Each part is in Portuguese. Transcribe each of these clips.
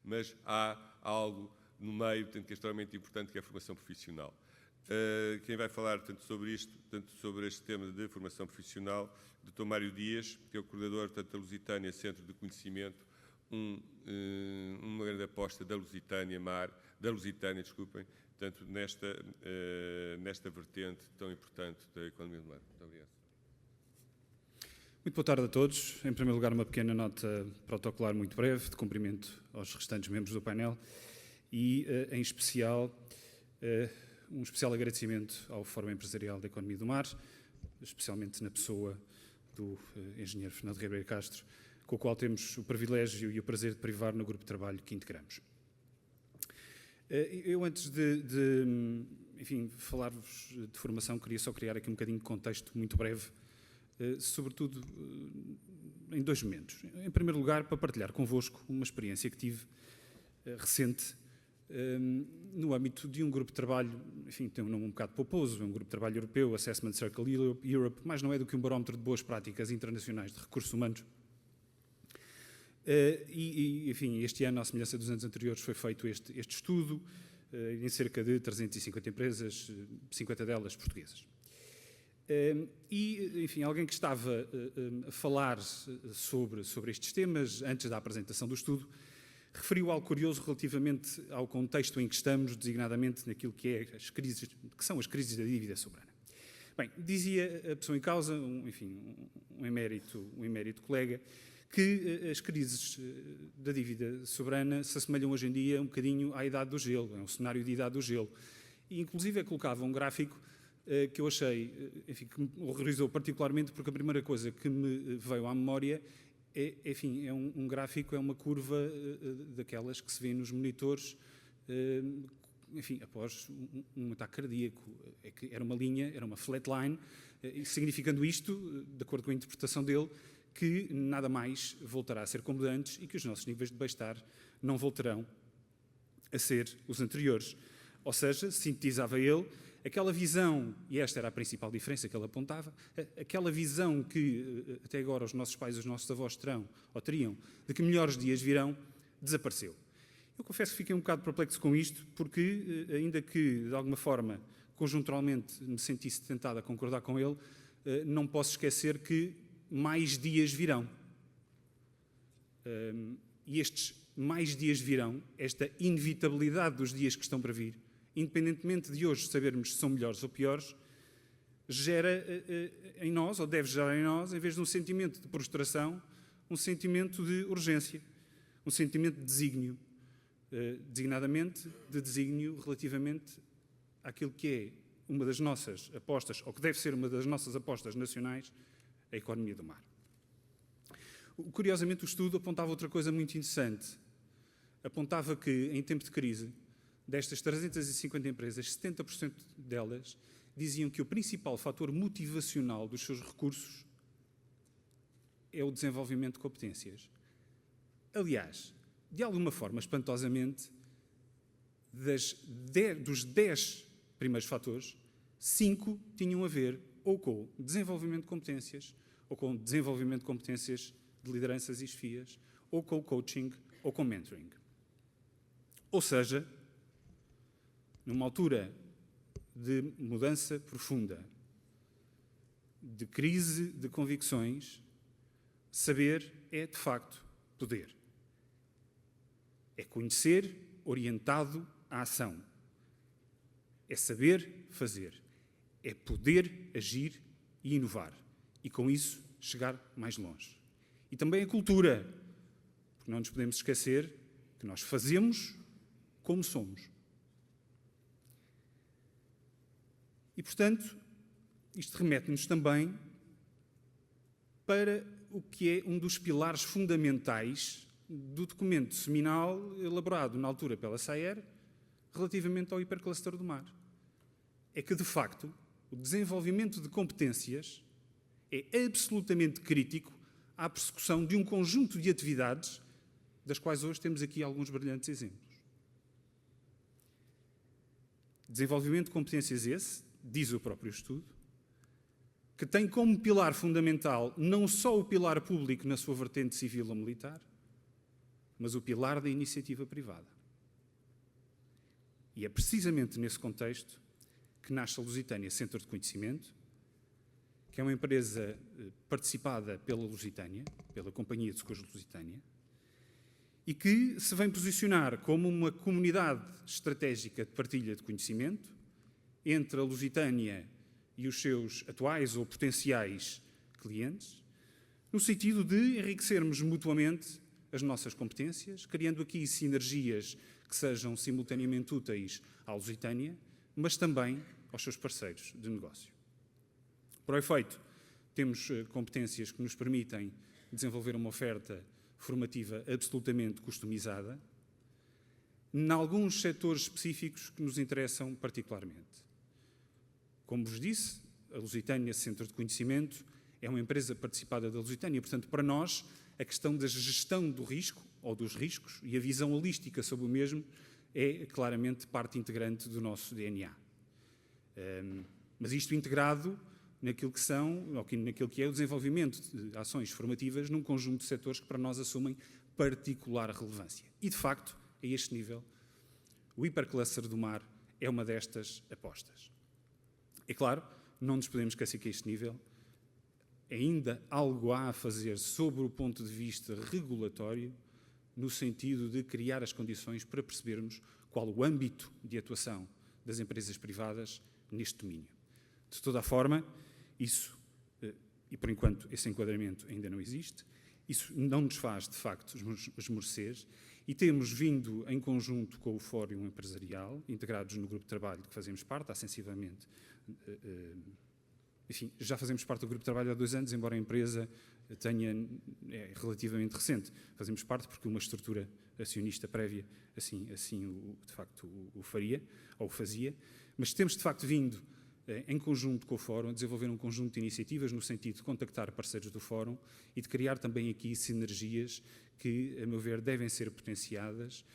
mas há algo no meio, portanto, que é extremamente importante, que é a formação profissional. Quem vai falar, portanto, sobre isto, portanto, sobre este tema de formação profissional, Dr. Mário Dias, que é o coordenador, portanto, da Lusitânia Centro de Conhecimento, uma grande aposta da Lusitânia, desculpem, portanto, nesta vertente tão importante da economia do mar. Muito obrigado. Muito boa tarde a todos. Em primeiro lugar, uma pequena nota protocolar muito breve, de cumprimento aos restantes membros do painel e, em especial, um especial agradecimento ao Fórum Empresarial da Economia do Mar, especialmente na pessoa do engenheiro Fernando Ribeiro Castro, com o qual temos o privilégio e o prazer de privar no grupo de trabalho que integramos. Eu, antes enfim, falar-vos de formação, queria só criar aqui um bocadinho de contexto muito breve, sobretudo em dois momentos. Em primeiro lugar, para partilhar convosco uma experiência que tive recente no âmbito de um grupo de trabalho, enfim, tem um nome um bocado pomposo, é um grupo de trabalho europeu, Assessment Circle Europe, mas não é do que um barómetro de boas práticas internacionais de recursos humanos. Enfim, este ano, à semelhança dos anos anteriores, foi feito este estudo em cerca de 350 empresas, 50 delas portuguesas. Enfim, alguém que estava a falar sobre estes temas, antes da apresentação do estudo, referiu algo curioso relativamente ao contexto em que estamos, designadamente naquilo que são as crises da dívida soberana. Bem, dizia a pessoa em causa, um emérito colega, que as crises da dívida soberana se assemelham hoje em dia um bocadinho à idade do gelo, é um cenário de idade do gelo. E, inclusive, colocava um gráfico que eu achei, enfim, que me horrorizou particularmente, porque a primeira coisa que me veio à memória é um gráfico, é uma curva daquelas que se vê nos monitores, enfim, após um ataque cardíaco. É que era uma linha, era uma flatline, significando isto, de acordo com a interpretação dele, que nada mais voltará a ser como antes e que os nossos níveis de bem-estar não voltarão a ser os anteriores. Ou seja, sintetizava ele, aquela visão, e esta era a principal diferença que ele apontava, aquela visão que até agora os nossos pais e os nossos avós terão, ou teriam, de que melhores dias virão, desapareceu. Eu confesso que fiquei um bocado perplexo com isto, porque, ainda que, de alguma forma, conjunturalmente me sentisse tentado a concordar com ele, não posso esquecer que mais dias virão. E estes mais dias virão, esta inevitabilidade dos dias que estão para vir, independentemente de hoje sabermos se são melhores ou piores, gera em nós, ou deve gerar em nós, em vez de um sentimento de prostração, um sentimento de urgência, um sentimento de desígnio, designadamente de desígnio relativamente àquilo que é uma das nossas apostas, ou que deve ser uma das nossas apostas nacionais, a economia do mar. Curiosamente, o estudo apontava outra coisa muito interessante. Apontava que, em tempo de crise, destas 350 empresas, 70% delas diziam que o principal fator motivacional dos seus recursos é o desenvolvimento de competências. Aliás, de alguma forma, espantosamente, dos 10 primeiros fatores, 5 tinham a ver ou com desenvolvimento de competências, ou com desenvolvimento de competências de lideranças e chefias, ou com coaching, ou com mentoring. Ou seja, numa altura de mudança profunda, de crise de convicções, saber é, de facto, poder. É conhecer orientado à ação. É saber fazer. É poder agir e inovar. E, com isso, chegar mais longe. E também a cultura. Porque não nos podemos esquecer que nós fazemos como somos. E, portanto, isto remete-nos também para o que é um dos pilares fundamentais do documento seminal elaborado na altura pela SAER relativamente ao hipercluster do mar. É que, de facto, o desenvolvimento de competências é absolutamente crítico à persecução de um conjunto de atividades das quais hoje temos aqui alguns brilhantes exemplos. Desenvolvimento de competências esse, diz o próprio estudo, que tem como pilar fundamental não só o pilar público na sua vertente civil ou militar, mas o pilar da iniciativa privada. E é precisamente nesse contexto que nasce a Lusitânia Centro de Conhecimento, que é uma empresa participada pela Lusitânia, pela Companhia de Seguros Lusitânia, e que se vem posicionar como uma comunidade estratégica de partilha de conhecimento entre a Lusitânia e os seus atuais ou potenciais clientes, no sentido de enriquecermos mutuamente as nossas competências, criando aqui sinergias que sejam simultaneamente úteis à Lusitânia, mas também aos seus parceiros de negócio. Para o efeito, temos competências que nos permitem desenvolver uma oferta formativa absolutamente customizada, em alguns setores específicos que nos interessam particularmente. Como vos disse, a Lusitânia Centro de Conhecimento é uma empresa participada da Lusitânia, portanto, para nós, a questão da gestão do risco, ou dos riscos, e a visão holística sobre o mesmo, é claramente parte integrante do nosso DNA. Mas isto integrado naquilo que é o desenvolvimento de ações formativas num conjunto de setores que para nós assumem particular relevância. E, de facto, a este nível, o hipercluster do mar é uma destas apostas. É claro, não nos podemos esquecer que a este nível ainda algo há a fazer sobre o ponto de vista regulatório, no sentido de criar as condições para percebermos qual o âmbito de atuação das empresas privadas neste domínio. De toda a forma, isso, e por enquanto esse enquadramento ainda não existe, isso não nos faz, de facto, esmorecer, e temos vindo em conjunto com o Fórum Empresarial, integrados no grupo de trabalho de que fazemos parte, há sensivelmente, enfim, já fazemos parte do grupo de trabalho há 2 anos, embora a empresa é relativamente recente. Fazemos parte porque uma estrutura acionista prévia assim de facto o faria, ou o fazia, mas temos de facto vindo em conjunto com o Fórum, a desenvolver um conjunto de iniciativas no sentido de contactar parceiros do Fórum e de criar também aqui sinergias que, a meu ver, devem ser potenciadas,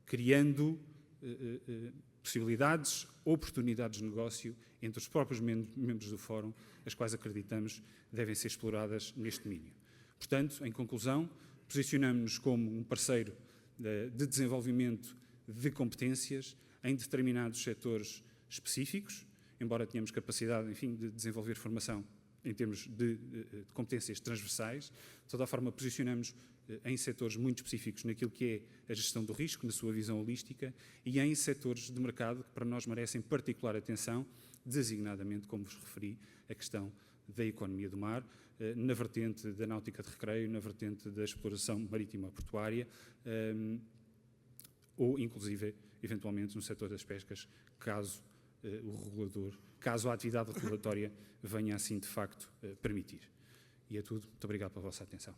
criando possibilidades, oportunidades de negócio entre os próprios membros do Fórum, as quais acreditamos devem ser exploradas neste domínio. Portanto, em conclusão, posicionamos-nos como um parceiro de desenvolvimento de competências em determinados setores específicos, embora tenhamos capacidade, enfim, de desenvolver formação em termos de competências transversais. De toda a forma, posicionamos em setores muito específicos naquilo que é a gestão do risco, na sua visão holística, e em setores de mercado que para nós merecem particular atenção, designadamente, como vos referi, a questão da economia do mar, na vertente da náutica de recreio, na vertente da exploração marítima portuária, ou, inclusive, eventualmente, no setor das pescas, caso a atividade regulatória venha assim, de facto, permitir. E é tudo. Muito obrigado pela vossa atenção.